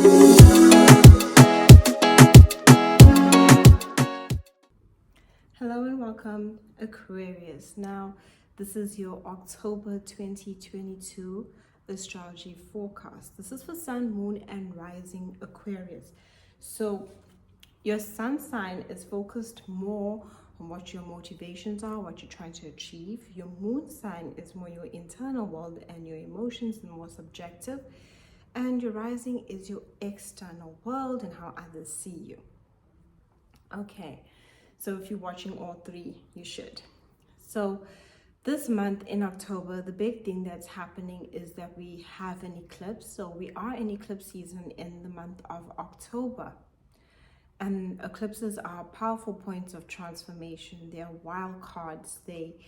Hello and welcome, Aquarius. Now, this is your October 2022 astrology forecast. This is for Sun, Moon, and Rising Aquarius. So, your Sun sign is focused more on what your motivations are, what you're trying to achieve. Your Moon sign is more your internal world and your emotions and more subjective. And your Rising is your external world and how others see you. Okay. So if you're watching all three, you should. So this month in October, the big thing that's happening is that we have an eclipse. So we are in eclipse season in the month of October. And eclipses are powerful points of transformation. They are wild cards. They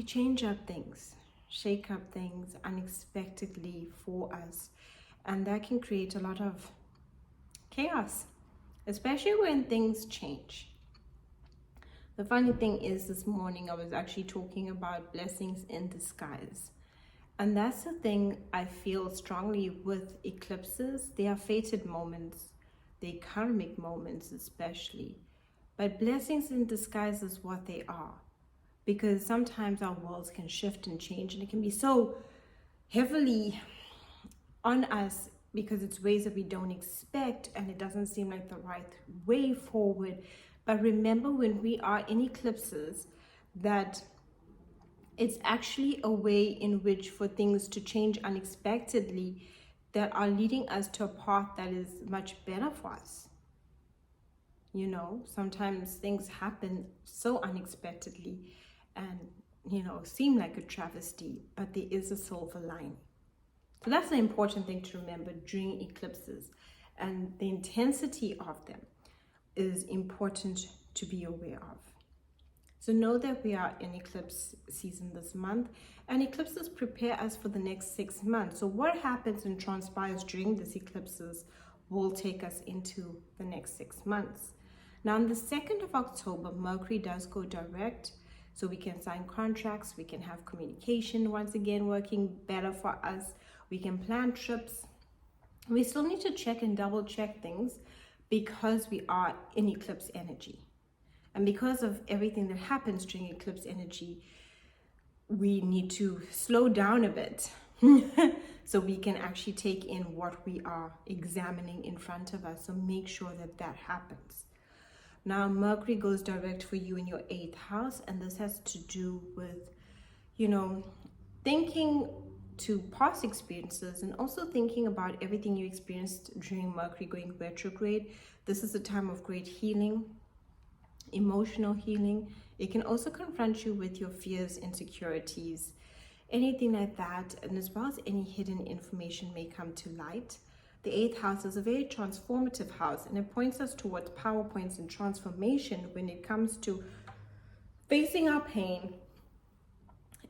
change up things, shake up things unexpectedly for us. And that can create a lot of chaos, especially when things change. The funny thing is, this morning I was actually talking about blessings in disguise. And that's the thing I feel strongly with eclipses. They are fated moments, they karmic moments especially. But blessings in disguise is what they are. Because sometimes our worlds can shift and change, and it can be so heavily on us because it's ways that we don't expect and it doesn't seem like the right way forward. But remember, when we are in eclipses, that it's actually a way in which for things to change unexpectedly that are leading us to a path that is much better for us. You know, sometimes things happen so unexpectedly and, seem like a travesty, but there is a silver lining. So that's the important thing to remember during eclipses, and the intensity of them is important to be aware of. So know that we are in eclipse season this month, and eclipses prepare us for the next 6 months. So what happens and transpires during these eclipses will take us into the next 6 months. Now, on the 2nd of October, Mercury does go direct. So we can sign contracts, we can have communication once again working better for us. We can plan trips. We still need to check and double check things because we are in eclipse energy. And because of everything that happens during eclipse energy, we need to slow down a bit so we can actually take in what we are examining in front of us. So make sure that that happens. Now, Mercury goes direct for you in your 8th house, and this has to do with, thinking to past experiences and also thinking about everything you experienced during Mercury going retrograde. This is a time of great healing, emotional healing. It can also confront you with your fears, insecurities, anything like that, and as well as any hidden information may come to light. The 8th house is a very transformative house, and it points us towards power points and transformation when it comes to facing our pain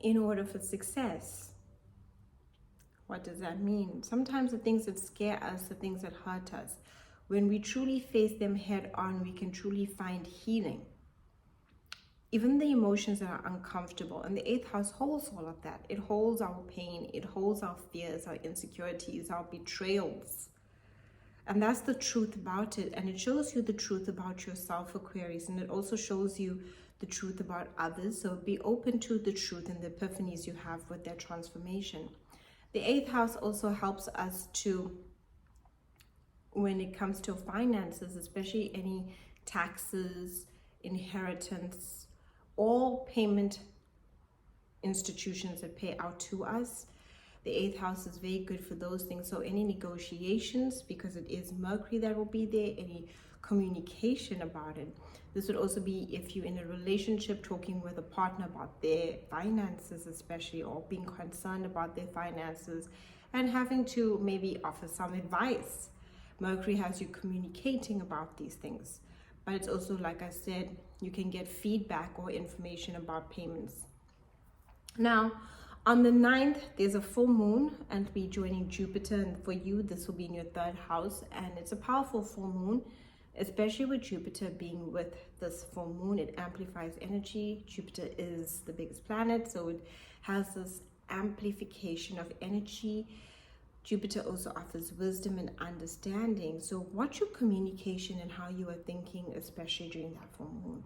in order for success. What does that mean? Sometimes the things that scare us, the things that hurt us, when we truly face them head on, we can truly find healing. Even the emotions that are uncomfortable, and the 8th house holds all of that. It holds our pain, it holds our fears, our insecurities, our betrayals. And that's the truth about it. And it shows you the truth about yourself, Aquarius, and it also shows you the truth about others. So be open to the truth and the epiphanies you have with their transformation. The 8th house also helps us to, when it comes to finances, especially any taxes, inheritance, all payment institutions that pay out to us. The 8th house is very good for those things. So any negotiations, because it is Mercury that will be there, any communication about it. This would also be if you're in a relationship, talking with a partner about their finances especially, or being concerned about their finances and having to maybe offer some advice. Mercury has you communicating about these things. But it's also, like I said, you can get feedback or information about payments. Now, on the 9th, there's a full moon, and we're joining Jupiter. And for you, this will be in your 3rd house. And it's a powerful full moon, especially with Jupiter being with this full moon. It amplifies energy. Jupiter is the biggest planet, so it has this amplification of energy. Jupiter also offers wisdom and understanding. So watch your communication and how you are thinking, especially during that full moon.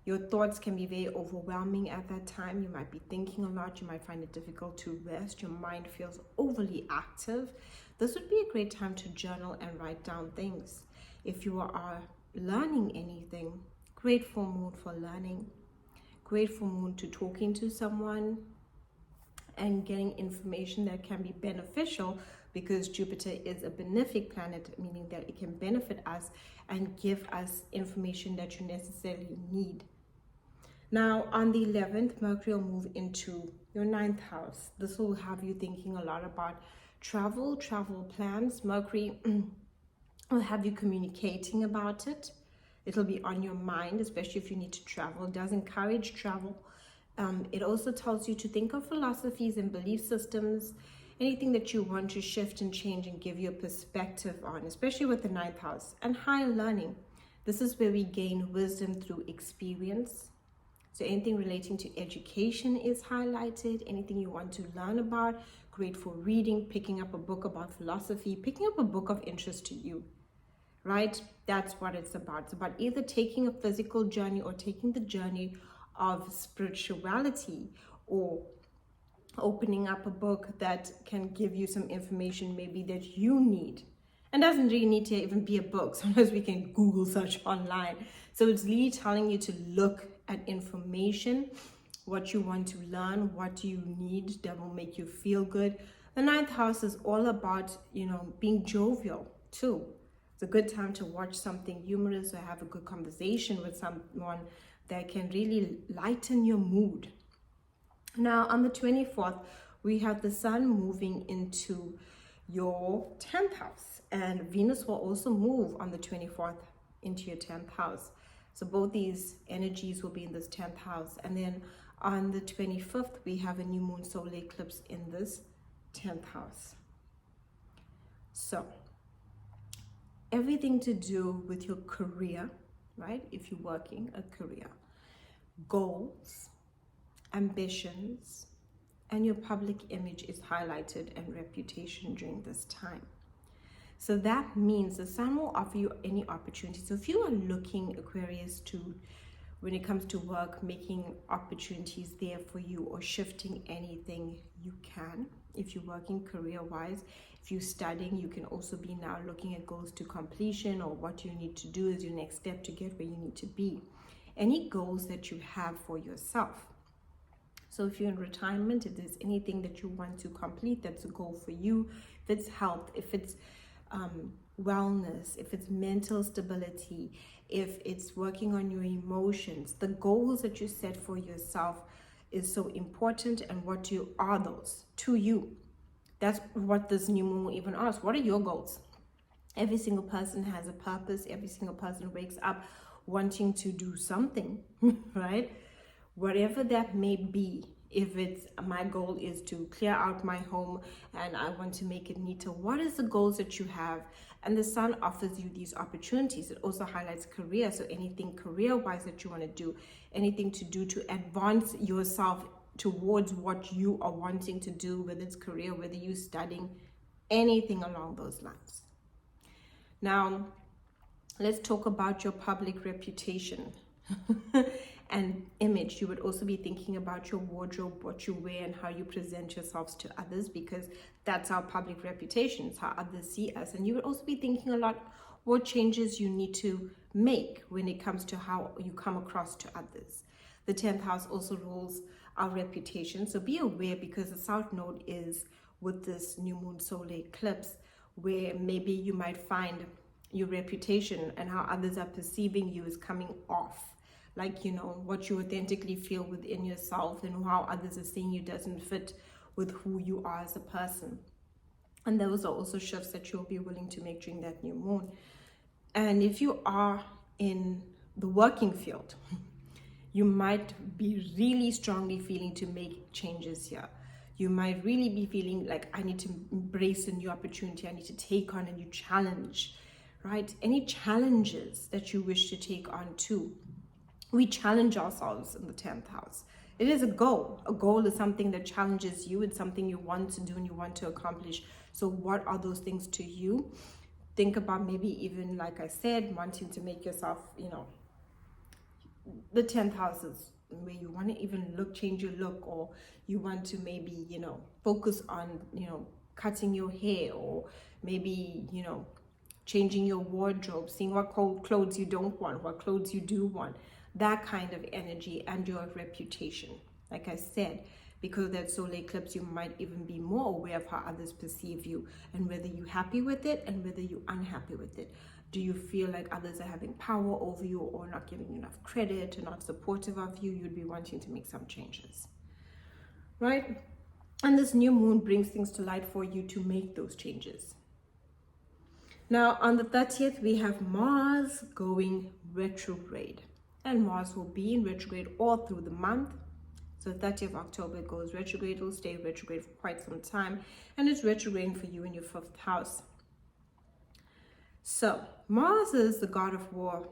Your thoughts can be very overwhelming at that time. You might be thinking a lot. You might find it difficult to rest. Your mind feels overly active. This would be a great time to journal and write down things. If you are learning anything, great full moon for learning. Great full moon to talking to someone and getting information that can be beneficial, because Jupiter is a benefic planet, meaning that it can benefit us and give us information that you necessarily need. Now, on the 11th, Mercury will move into your 9th house. This will have you thinking a lot about travel plans. Mercury will have you communicating about it. It'll be on your mind, especially if you need to travel. It does encourage travel. It also tells you to think of philosophies and belief systems, anything that you want to shift and change and give you a perspective on, especially with the 9th house. And higher learning. This is where we gain wisdom through experience. So anything relating to education is highlighted, anything you want to learn about, great for reading, picking up a book about philosophy, picking up a book of interest to you, right? That's what it's about. It's about either taking a physical journey or taking the journey of spirituality, or opening up a book that can give you some information maybe that you need. And doesn't really need to even be a book. Sometimes we can Google search online. So it's really telling you to look at information, what you want to learn, what you need that will make you feel good. The 9th house is all about, being jovial too. It's a good time to watch something humorous or have a good conversation with someone that can really lighten your mood. Now, on the 24th, we have the sun moving into your 10th house, and Venus will also move on the 24th into your 10th house. So both these energies will be in this 10th house. And then on the 25th, we have a new moon solar eclipse in this 10th house. So everything to do with your career, right? If you're working a career, goals, ambitions, and your public image is highlighted, and reputation during this time. So that means the sun will offer you any opportunity. So if you are looking, Aquarius, to, when it comes to work, making opportunities there for you or shifting anything, you can. If you're working career-wise, if you're studying, you can also be now looking at goals to completion, or what you need to do as your next step to get where you need to be. Any goals that you have for yourself. So if you're in retirement, if there's anything that you want to complete, that's a goal for you. If it's health, if it's wellness, if it's mental stability, if it's working on your emotions, the goals that you set for yourself is so important. And what are those to you? That's what this new moon will even ask. What are your goals? Every single person has a purpose. Every single person wakes up wanting to do something, right? Whatever that may be. If it's, my goal is to clear out my home and I want to make it neater, what is the goals that you have? And the sun offers you these opportunities. It also highlights career. So anything career-wise that you want to do, anything to do to advance yourself towards what you are wanting to do, whether it's career, whether you're studying, anything along those lines. Now, let's talk about your public reputation and image. You would also be thinking about your wardrobe, what you wear, and how you present yourselves to others, because that's our public reputation. It's how others see us. And you would also be thinking a lot what changes you need to make when it comes to how you come across to others. The 10th house also rules our reputation. So be aware, because the South Node is with this new moon solar eclipse, where maybe you might find your reputation and how others are perceiving you is coming off. Like, what you authentically feel within yourself and how others are seeing you doesn't fit with who you are as a person. And those are also shifts that you'll be willing to make during that new moon. And if you are in the working field, you might be really strongly feeling to make changes here. You might really be feeling like, I need to embrace a new opportunity. I need to take on a new challenge, right? Any challenges that you wish to take on too. We challenge ourselves in the 10th house. It is a goal. A goal is something that challenges you. It's something you want to do and you want to accomplish. So what are those things to you? Think about maybe even, like I said, wanting to make yourself, the 10th houses, where you want to even change your look, or you want to maybe, focus on, cutting your hair, or maybe, changing your wardrobe, seeing what clothes you don't want, what clothes you do want, that kind of energy, and your reputation. Like I said, because of that solar eclipse, you might even be more aware of how others perceive you, and whether you're happy with it and whether you're unhappy with it. Do you feel like others are having power over you, or not giving you enough credit, or not supportive of you? You'd be wanting to make some changes, right? And this new moon brings things to light for you to make those changes. Now, on the 30th, we have Mars going retrograde. And Mars will be in retrograde all through the month. So 30th of October it goes retrograde. It'll stay retrograde for quite some time. And it's retrograding for you in your 5th house. So Mars is the god of war,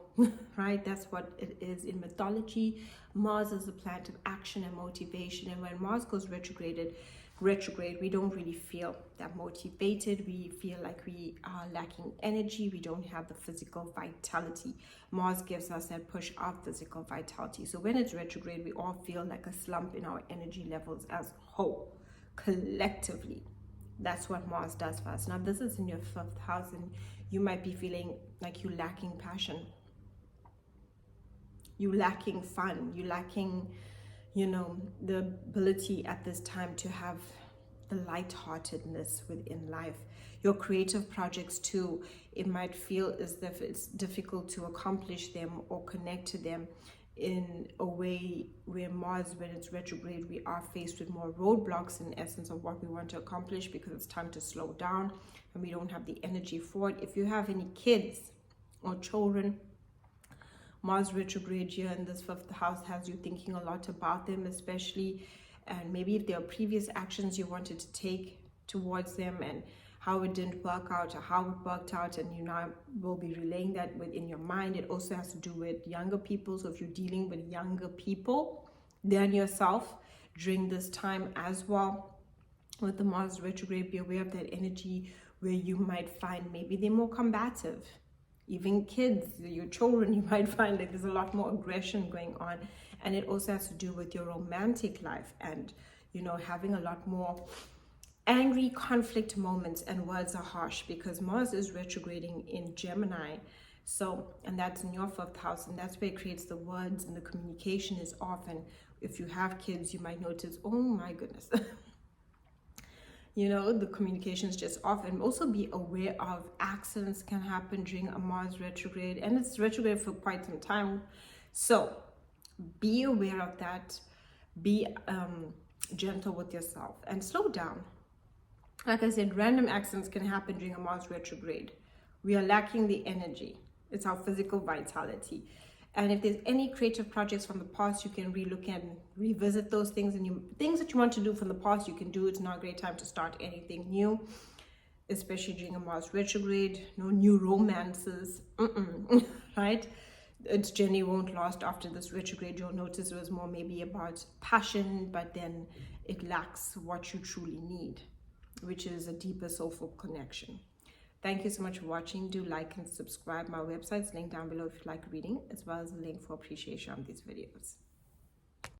right? That's what it is in mythology. Mars is the planet of action and motivation. And when Mars goes retrograde, we don't really feel that motivated. We feel like we are lacking energy. We don't have the physical vitality. Mars gives us that push of physical vitality. So when it's retrograde, we all feel like a slump in our energy levels as whole, collectively. That's what Mars does for us. Now, this is in your 5th house, and you might be feeling like you're lacking passion. You're lacking fun. You're lacking, the ability at this time to have the lightheartedness within life. Your creative projects too, it might feel as if it's difficult to accomplish them or connect to them in a way where Mars, when it's retrograde, we are faced with more roadblocks in essence of what we want to accomplish, because it's time to slow down and we don't have the energy for it. If you have any kids or children, Mars retrograde here in this 5th house has you thinking a lot about them, especially, and maybe if there are previous actions you wanted to take towards them and how it didn't work out, or how it worked out, and you now will be relaying that within your mind. It also has to do with younger people. So if you're dealing with younger people than yourself during this time as well, with the Mars retrograde, be aware of that energy where you might find maybe they're more combative. Even kids, your children, you might find that there's a lot more aggression going on. And it also has to do with your romantic life and, having a lot more angry conflict moments, and words are harsh because Mars is retrograding in Gemini. So, and that's in your 5th house, and that's where it creates the words, and the communication is off. And if you have kids, you might notice, oh my goodness, the communication is just off. And also be aware of accidents can happen during a Mars retrograde, and it's retrograde for quite some time. So be aware of that. Be gentle with yourself and slow down. Like I said, random accidents can happen during a Mars retrograde. We are lacking the energy. It's our physical vitality. And if there's any creative projects from the past, you can relook and revisit those things. And things that you want to do from the past, you can do. It's not a great time to start anything new, especially during a Mars retrograde. No new romances, right? Its journey won't last after this retrograde. You'll notice it was more maybe about passion, but then it lacks what you truly need, which is a deeper soulful connection. Thank you so much for watching. Do like and subscribe. My website's linked down below if you like reading, as well as a link for appreciation on these videos.